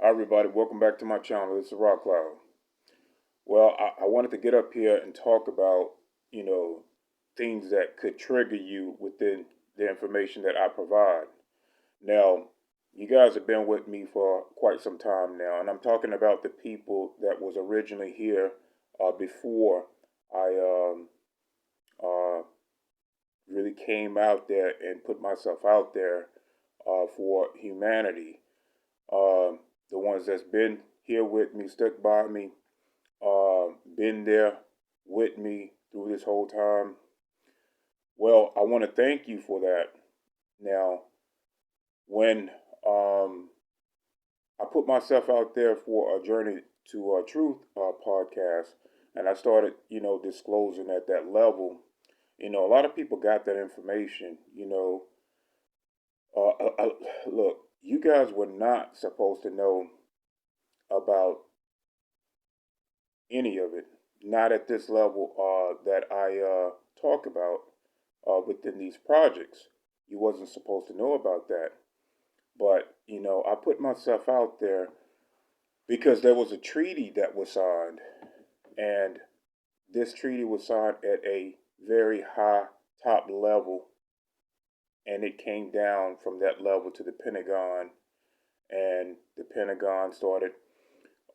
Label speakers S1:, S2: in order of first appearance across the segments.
S1: Hi everybody, welcome back to my channel. This is Rock Cloud. Well, I wanted to get up here and talk about, you know, things that could trigger you within the information that I provide. Now, you guys have been with me for quite some time now, and I'm talking about the people that was originally here before I uh, really came out there and put myself out there for humanity. The ones that's been here with me, stuck by me, been there with me through this whole time. Well, I want to thank you for that. Now, when I put myself out there for a journey to truth podcast, and I started, disclosing at that level, a lot of people got that information. Look, you guys were not supposed to know about any of it. Not at this level that I talk about within these projects. You wasn't supposed to know about that. But, I put myself out there because there was a treaty that was signed. And this treaty was signed at a very high top level. And it came down from that level to the Pentagon. And the Pentagon started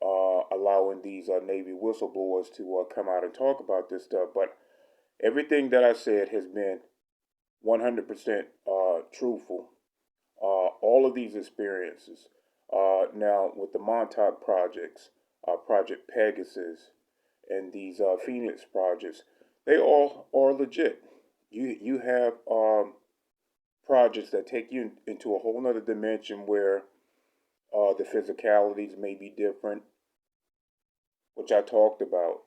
S1: allowing these Navy whistleblowers to come out and talk about this stuff. But everything that I said has been 100% truthful. All of these experiences, now with the Montauk projects, Project Pegasus, and these Phoenix projects, they all are legit. You have projects that take you into a whole nother dimension where the physicalities may be different, which I talked about,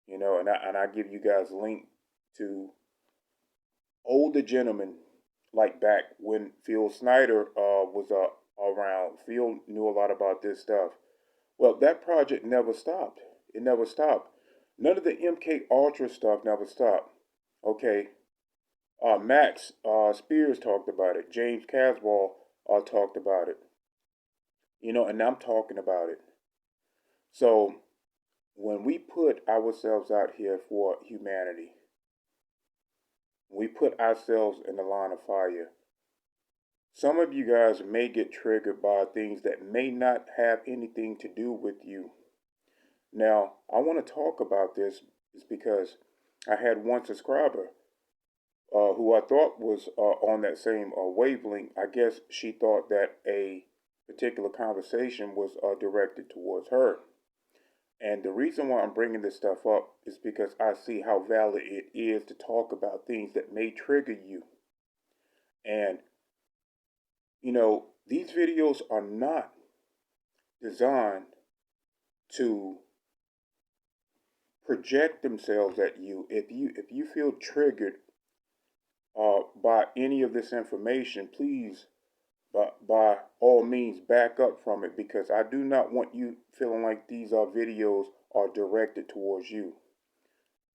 S1: and I give you guys a link to older gentlemen like back when Phil Snyder was around. Phil knew a lot about this stuff. Well, that project never stopped. It never stopped. None of the MK Ultra stuff never stopped. Okay. Max Spears talked about it. James Caswell talked about it. And I'm talking about it. So when we put ourselves out here for humanity, we put ourselves in the line of fire. Some of you guys may get triggered by things that may not have anything to do with you. Now, I want to talk about this is because I had one subscriber who I thought was on that same wavelength. I guess she thought that a particular conversation was directed towards her. And the reason why I'm bringing this stuff up is because I see how valid it is to talk about things that may trigger you. And, these videos are not designed to project themselves at you. If you feel triggered by any of this information, please, by all means, back up from it because I do not want you feeling like these videos are directed towards you.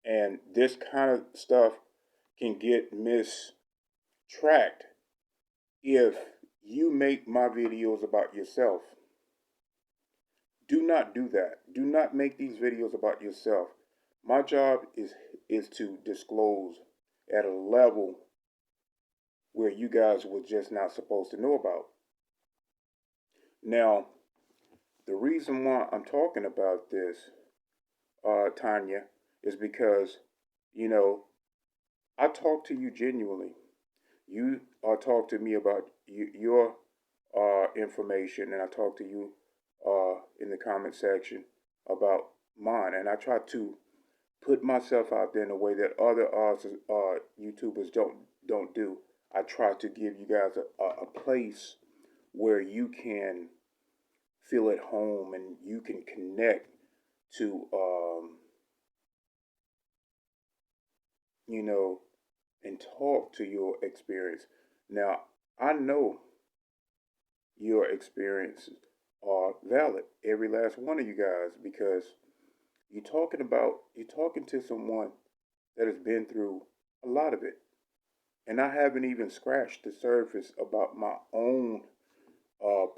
S1: And this kind of stuff can get mistracked if you make my videos about yourself. Do not do that. Do not make these videos about yourself. My job is to disclose at a level where you guys were just not supposed to know about. Now, the reason why I'm talking about this, Tanya, is because, I talk to you genuinely. You talk to me about your information, and I talk to you in the comment section about mine. And I try to put myself out there in a way that other YouTubers don't do. I try to give you guys a place where you can feel at home and you can connect to, and talk to your experience. Now, I know your experiences are valid, every last one of you guys, because you're talking to someone that has been through a lot of it. And I haven't even scratched the surface about my own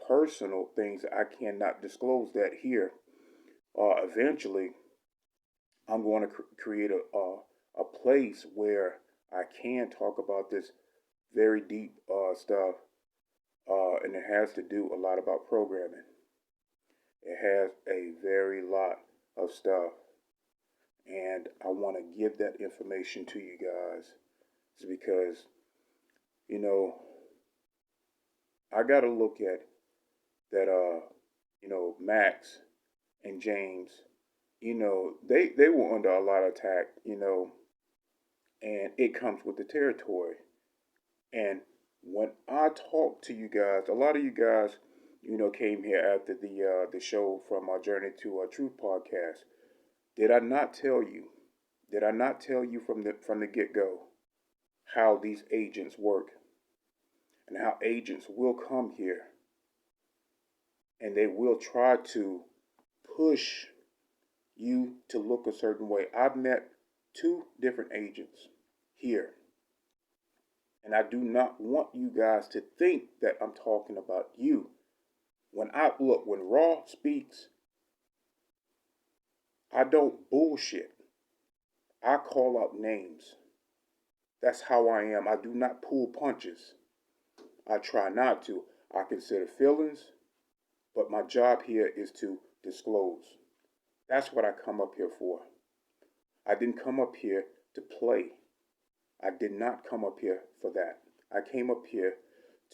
S1: personal things. I cannot disclose that here. Eventually, I'm going to create a place where I can talk about this very deep stuff, and it has to do a lot about programming. It has a very lot of stuff, and I want to give that information to you guys. It's because you know I got to look at that. Max and James. They were under a lot of attack. And it comes with the territory. And when I talk to you guys, a lot of you guys, came here after the show from our Journey to Truth podcast. Did I not tell you? Did I not tell you from the get go how these agents work and how agents will come here and they will try to push you to look a certain way? I've met two different agents here. And I do not want you guys to think that I'm talking about you. When Raw speaks, I don't bullshit. I call out names. That's how I am. I do not pull punches. I try not to. I consider feelings, but my job here is to disclose. That's what I come up here for. I didn't come up here to play. I did not come up here for that. I came up here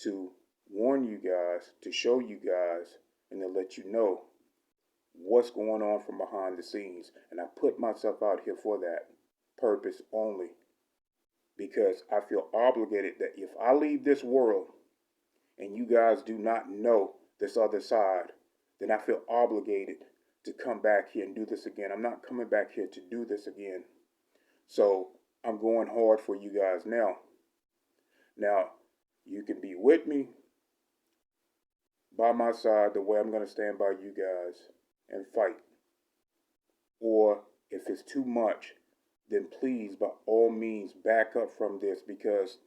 S1: to warn you guys, to show you guys, and to let you know what's going on from behind the scenes. And I put myself out here for that purpose only, because I feel obligated that if I leave this world and you guys do not know this other side, then I feel obligated to come back here and do this again. I'm not coming back here to do this again. So I'm going hard for you guys now. Now, you can be with me, by my side, the way I'm going to stand by you guys and fight. Or if it's too much, then please, by all means, back up from this, because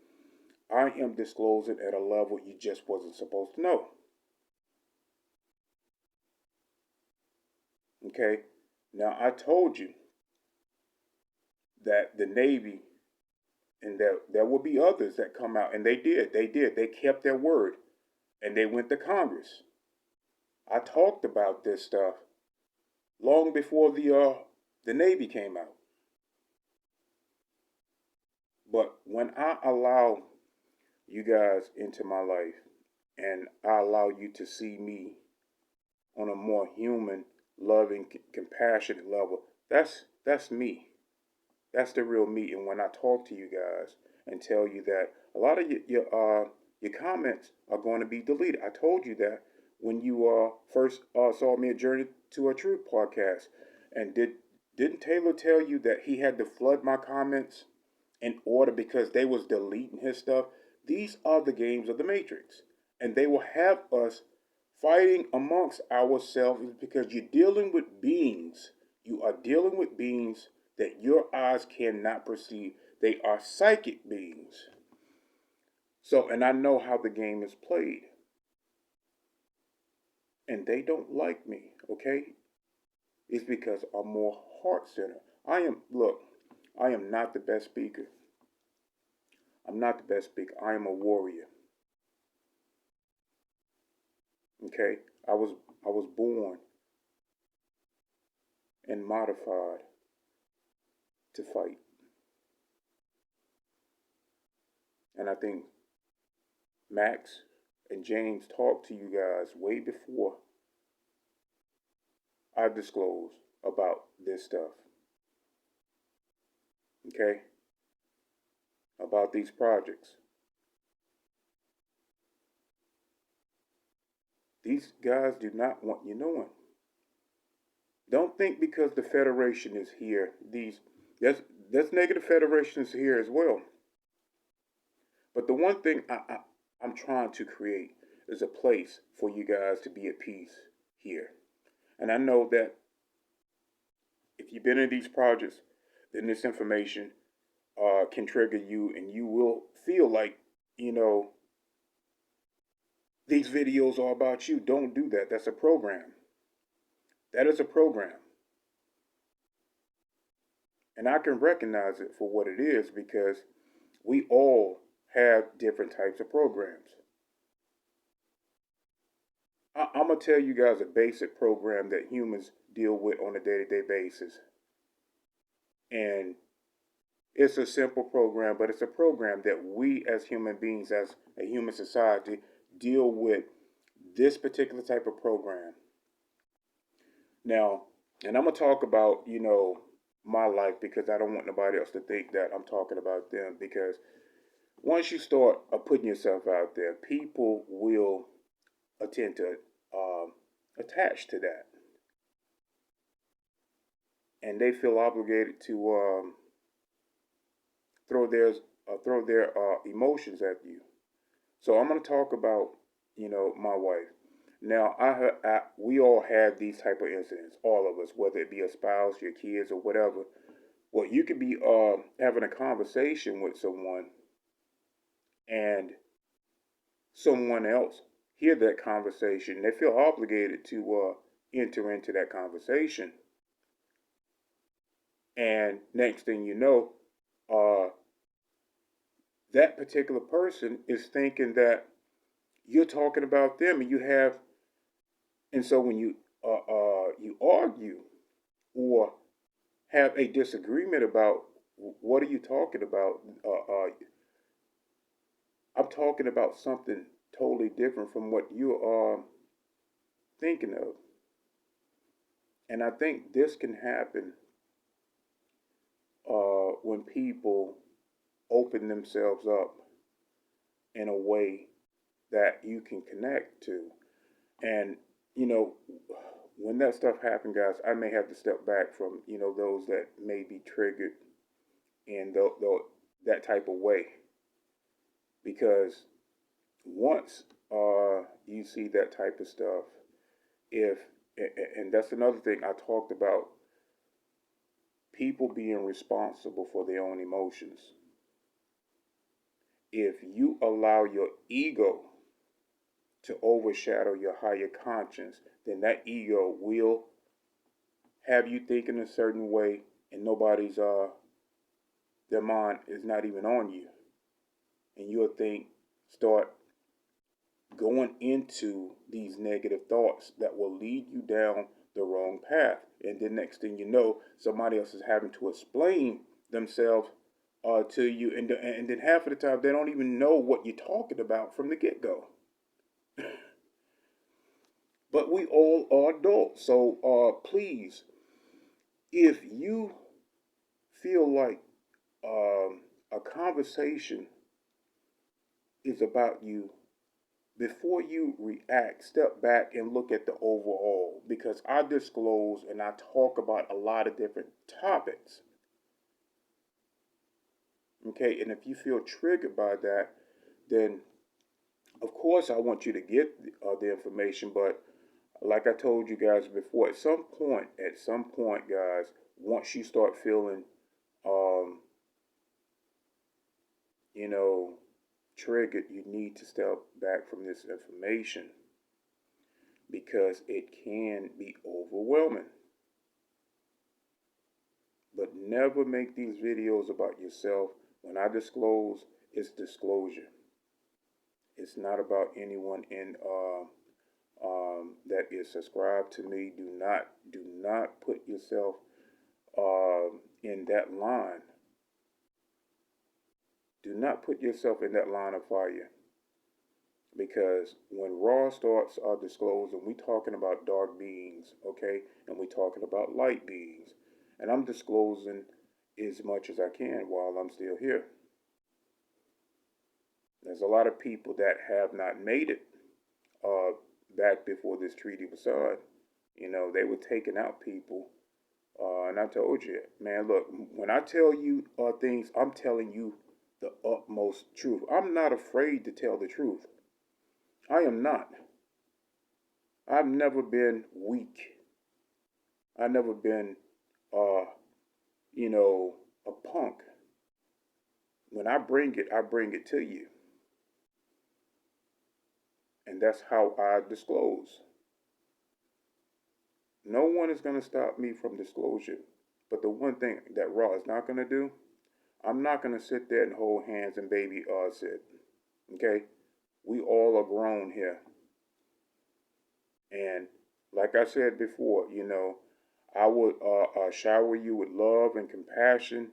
S1: I am disclosing at a level you just wasn't supposed to know. Okay? Now, I told you that the Navy, and there will be others that come out, and they did. They kept their word, and they went to Congress. I talked about this stuff long before the Navy came out. But when I allow you guys into my life, and I allow you to see me on a more human, loving, compassionate level, that's me. That's the real me. And when I talk to you guys and tell you that a lot of your comments are going to be deleted, I told you that when you first saw me at Journey to a Truth podcast. And didn't Taylor tell you that he had to flood my comments in order because they was deleting his stuff? These are the games of the Matrix, and they will have us fighting amongst ourselves because you're dealing with beings. You are dealing with beings that your eyes cannot perceive. They are psychic beings. So, and I know how the game is played. And they don't like me, okay? It's because I'm more heart-centered. I am not the best speaker. I'm not the best speaker. I am a warrior. Okay? I was born and modified to fight. And I think Max and James talked to you guys way before I disclosed about this stuff. Okay? About these projects. These guys do not want you knowing. Don't think because the Federation is here, there's negative Federations here as well. But the one thing I'm trying to create is a place for you guys to be at peace here. And I know that if you've been in these projects, then this information can trigger you, and you will feel like, these videos are about you. Don't do that. That's a program. That is a program. And I can recognize it for what it is because we all have different types of programs. I'm going to tell you guys a basic program that humans deal with on a day to day basis. And it's a simple program, but it's a program that we as human beings, as a human society, deal with this particular type of program. Now, and I'm going to talk about, my life because I don't want nobody else to think that I'm talking about them because once you start putting yourself out there, people will attend to attach to that, and they feel obligated to throw their emotions at you. So I'm going to talk about my wife. Now we all have these type of incidents, all of us, whether it be a spouse, your kids, or whatever. Well, you could be having a conversation with someone, and someone else hear that conversation. They feel obligated to enter into that conversation, and next thing you know, uh, that particular person is thinking that you're talking about them, and so when you argue or have a disagreement about what are you talking about, I'm talking about something totally different from what you are thinking of. And I think this can happen when people open themselves up in a way that you can connect to. And, you know, when that stuff happens, guys, I may have to step back from, those that may be triggered in that type of way. Because once you see that type of stuff, if, and that's another thing I talked about, people being responsible for their own emotions. If you allow your ego to overshadow your higher conscience, then that ego will have you thinking a certain way, and nobody's their mind is not even on you, and you'll start going into these negative thoughts that will lead you down the wrong path. And then next thing you know, somebody else is having to explain themselves to you, and then half of the time they don't even know what you're talking about from the get go. But we all are adults, so please, if you feel like a conversation is about you, before you react, step back and look at the overall, because I disclose and I talk about a lot of different topics. Okay, and if you feel triggered by that, then of course I want you to get the information. But like I told you guys before, at some point, guys, once you start feeling, um, you know, triggered, you need to step back from this information because it can be overwhelming. But never make these videos about yourself. When I disclose, it's disclosure. It's not about anyone in that is subscribed to me. Do not put yourself in that line. Do not put yourself in that line of fire. Because when Raw starts disclosing, we talking about dark beings, okay, and we talking about light beings, and I'm disclosing as much as I can while I'm still here. There's a lot of people that have not made it uh, back before this treaty was signed. They were taking out people, and I told you, man, look, when I tell you things, I'm telling you the utmost truth. I'm not afraid to tell the truth. I am not. I've never been weak. I've never been, uh, a punk. When I bring it to you. And that's how I disclose. No one is going to stop me from disclosure. But the one thing that Raw is not going to do, I'm not going to sit there and hold hands and baby sit. Okay? We all are grown here. And like I said before, I would shower you with love and compassion.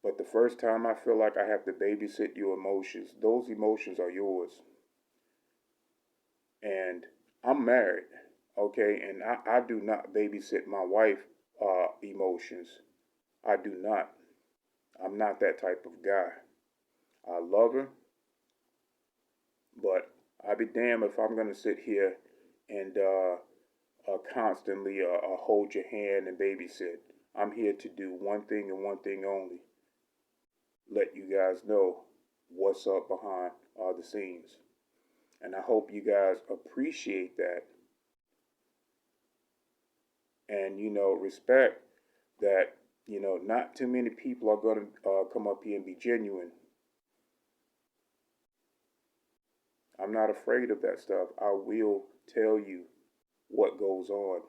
S1: But the first time I feel like I have to babysit your emotions, those emotions are yours. And I'm married, okay? And I do not babysit my wife emotions. I do not. I'm not that type of guy. I love her, but I'd be damned if I'm going to sit here and constantly hold your hand and babysit. I'm here to do one thing and one thing only: let you guys know what's up behind the scenes. And I hope you guys appreciate that and, respect that, not too many people are going to come up here and be genuine. I'm not afraid of that stuff. I will tell you what goes on.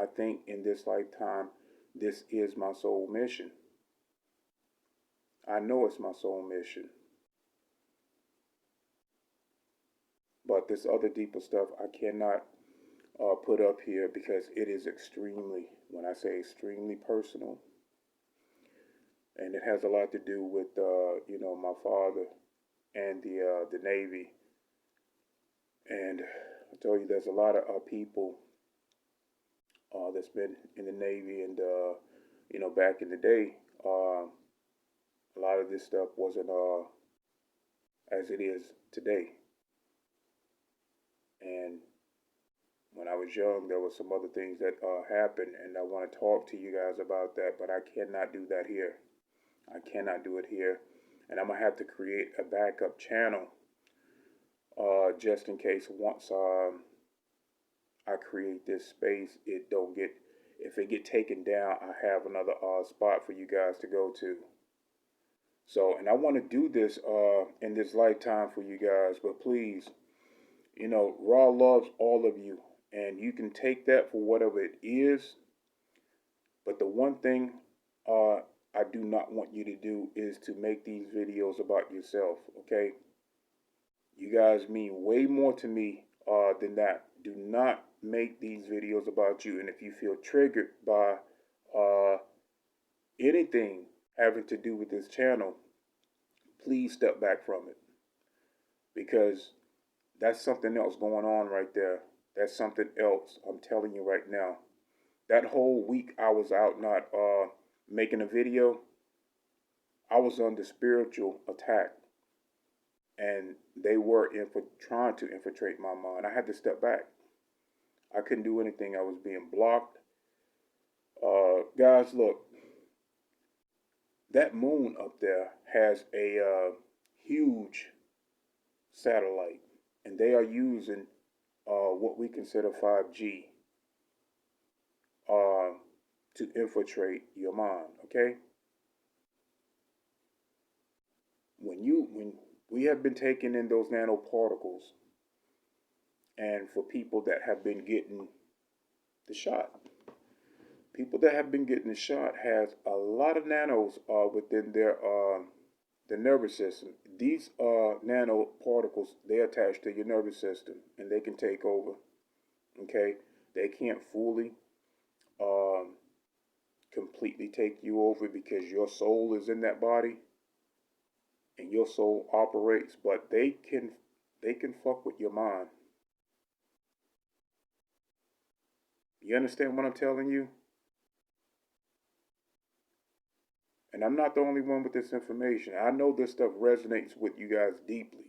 S1: I think in this lifetime, this is my soul mission. I know it's my soul mission. But this other deeper stuff I cannot put up here because it is extremely, when I say extremely personal, and it has a lot to do with, my father and the Navy. And I told you there's a lot of people that's been in the Navy, and back in the day, a lot of this stuff wasn't as it is today. And when I was young, there were some other things that happened, and I want to talk to you guys about that, but I cannot do that here. I cannot do it here, and I'm gonna have to create a backup channel just in case once I create this space, it don't get if it get taken down, I have another spot for you guys to go to. So, and I want to do this in this lifetime for you guys, but please, Raw loves all of you, and you can take that for whatever it is. But the one thing I do not want you to do is to make these videos about yourself, okay? You guys mean way more to me than that. Do not make these videos about you. And if you feel triggered by anything having to do with this channel, please step back from it. Because that's something else going on right there. That's something else. I'm telling you right now. That whole week I was out not making a video, I was under spiritual attack. And they were trying to infiltrate my mind. I had to step back. I couldn't do anything. I was being blocked. Guys, look, that moon up there has a huge satellite, and they are using what we consider 5G to infiltrate your mind. Okay, when we have been taking in those nanoparticles, and for people that have been getting the shot. People that have been getting the shot has a lot of nanos within their nervous system. These nanoparticles, they attach to your nervous system, and they can take over. Okay, they can't fully, completely take you over because your soul is in that body, and your soul operates. But they can fuck with your mind. You understand what I'm telling you? And I'm not the only one with this information. I know this stuff resonates with you guys deeply.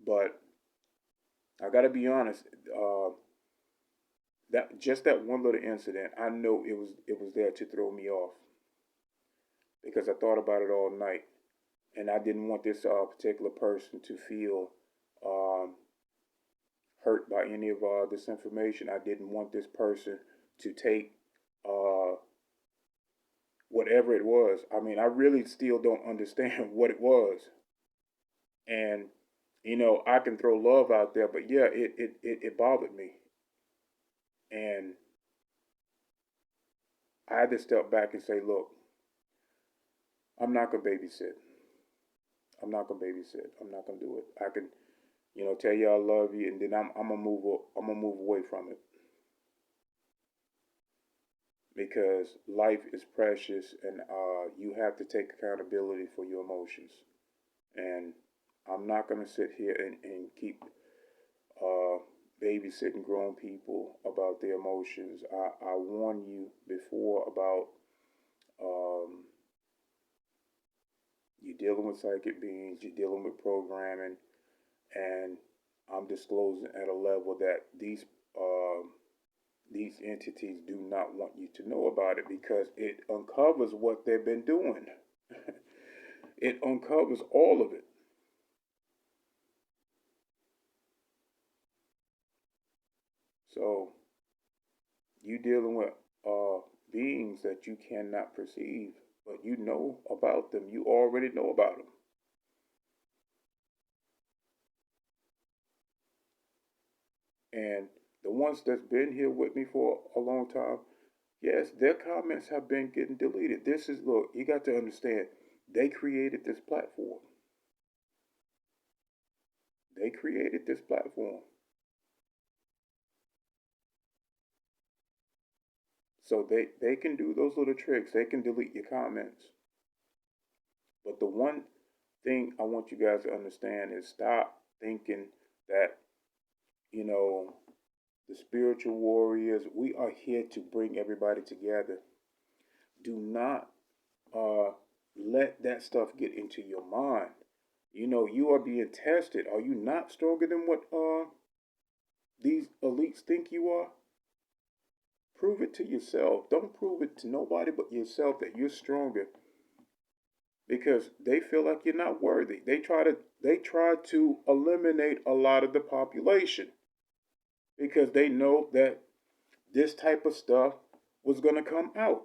S1: But I gotta be honest, that one little incident, I know it was there to throw me off. Because I thought about it all night. And I didn't want this particular person to feel hurt by any of this information. I didn't want this person to take whatever it was. I mean, I really still don't understand what it was. And, I can throw love out there, but yeah, it bothered me. And I had to step back and say, look, I'm not going to babysit. I'm not going to babysit. I'm not going to do it. I can, tell you I love you, and then I'm going to move away from it because life is precious, and you have to take accountability for your emotions. And I'm not going to sit here and keep uh, babysitting grown people about their emotions. I warned you before about um, you dealing with psychic beings, you're dealing with programming, and I'm disclosing at a level that these entities do not want you to know about it because it uncovers what they've been doing. It uncovers all of it. So you dealing with uh, beings that you cannot perceive, but you know about them. You already know about them. And the ones that's been here with me for a long time, yes, their comments have been getting deleted. This is, look, you got to understand, they created this platform. They created this platform. So they can do those little tricks. They can delete your comments. But the one thing I want you guys to understand is stop thinking that, you know, the spiritual warriors, we are here to bring everybody together. Do not let that stuff get into your mind. You are being tested. Are you not stronger than what these elites think you are? Prove it to yourself. Don't prove it to nobody but yourself that you're stronger because they feel like you're not worthy. They try to eliminate a lot of the population because they know that this type of stuff was going to come out.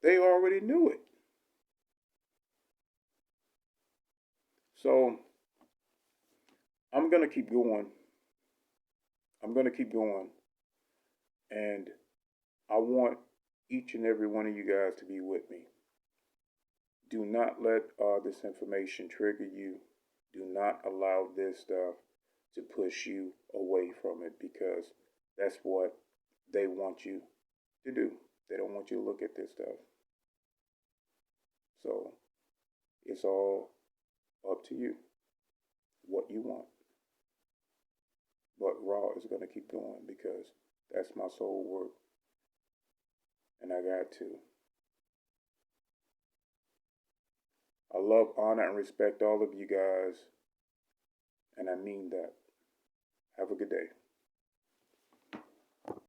S1: They already knew it. So I'm going to keep going. I'm going to keep going. And I want each and every one of you guys to be with me. Do not let this information trigger you. Do not allow this stuff to push you away from it because that's what they want you to do. They don't want you to look at this stuff. So it's all up to you what you want. But Raw is going to keep going because that's my soul work. And I got to. I love, honor, and respect all of you guys. And I mean that. Have a good day.